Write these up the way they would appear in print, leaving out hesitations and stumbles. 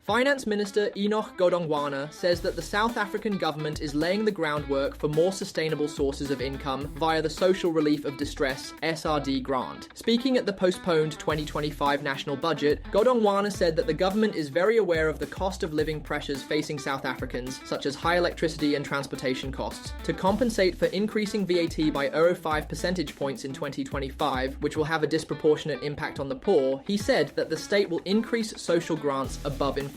Finance Minister Enoch Godongwana says that the South African government is laying the groundwork for more sustainable sources of income via the Social Relief of Distress (SRD) grant. Speaking at the postponed 2025 national budget, Godongwana said that the government is very aware of the cost of living pressures facing South Africans, such as high electricity and transportation costs. To compensate for increasing VAT by 0.5 percentage points in 2025, which will have a disproportionate impact on the poor, he said that the state will increase social grants above inflation.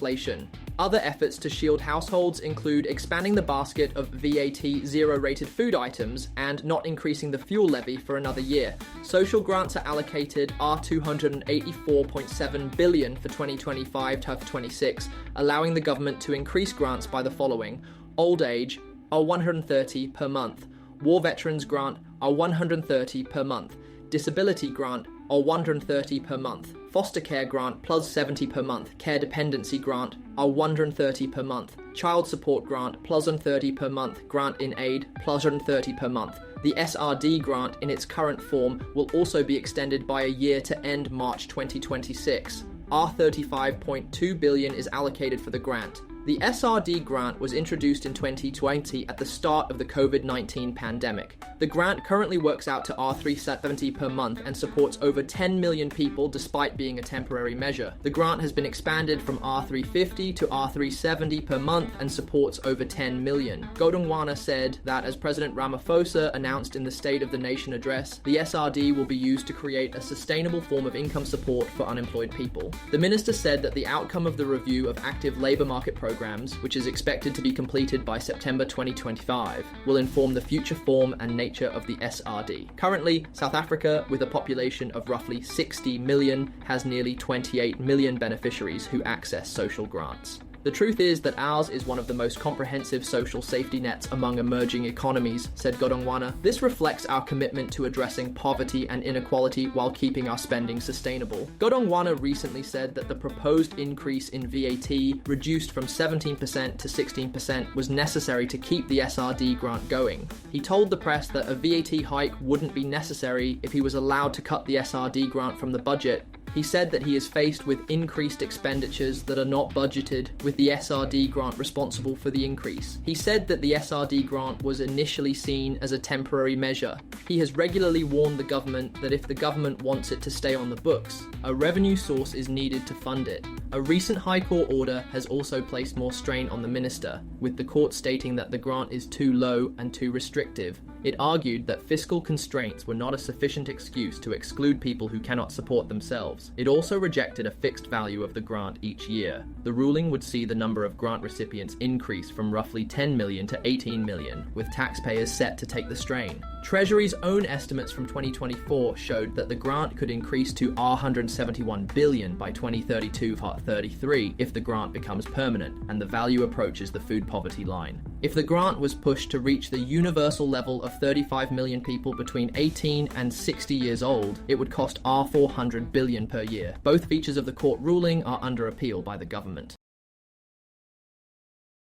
Other efforts to shield households include expanding the basket of VAT zero-rated food items and not increasing the fuel levy for another year. Social grants are allocated R284.7 billion for 2025-26, allowing the government to increase grants by the following: old age, R130 per month; war veterans grant, R130 per month; disability grant, R130 per month; foster care grant plus 70 per month; care dependency grant, R130 per month; child support grant plus 130 per month; grant in aid plus 130 per month. The SRD grant in its current form will also be extended by a year to end March 2026. R35.2 billion is allocated for the grant. The SRD grant was introduced in 2020 at the start of the COVID-19 pandemic. The grant currently works out to R370 per month and supports over 10 million people despite being a temporary measure. The grant has been expanded from R350 to R370 per month and supports over 10 million. Godongwana said that, as President Ramaphosa announced in the State of the Nation address, the SRD will be used to create a sustainable form of income support for unemployed people. The minister said that the outcome of the review of active labour market programs, which is expected to be completed by September 2025, will inform the future form and nature of the SRD. Currently, South Africa, with a population of roughly 60 million, has nearly 28 million beneficiaries who access social grants. The truth is that ours is one of the most comprehensive social safety nets among emerging economies, said Godongwana. This reflects our commitment to addressing poverty and inequality while keeping our spending sustainable. Godongwana recently said that the proposed increase in VAT, reduced from 17% to 16%, was necessary to keep the SRD grant going. He told the press that a VAT hike wouldn't be necessary if he was allowed to cut the SRD grant from the budget. He said that he is faced with increased expenditures that are not budgeted, with the SRD grant responsible for the increase. He said that the SRD grant was initially seen as a temporary measure. He has regularly warned the government that if the government wants it to stay on the books, a revenue source is needed to fund it. A recent High Court order has also placed more strain on the minister, with the court stating that the grant is too low and too restrictive. It argued that fiscal constraints were not a sufficient excuse to exclude people who cannot support themselves. It also rejected a fixed value of the grant each year. The ruling would see the number of grant recipients increase from roughly 10 million to 18 million, with taxpayers set to take the strain. Treasury's own estimates from 2024 showed that the grant could increase to R171 billion by 2032-33 if the grant becomes permanent and the value approaches the food poverty line. If the grant was pushed to reach the universal level of 35 million people between 18 and 60 years old, it would cost R400 billion per year. Both features of the court ruling are under appeal by the government.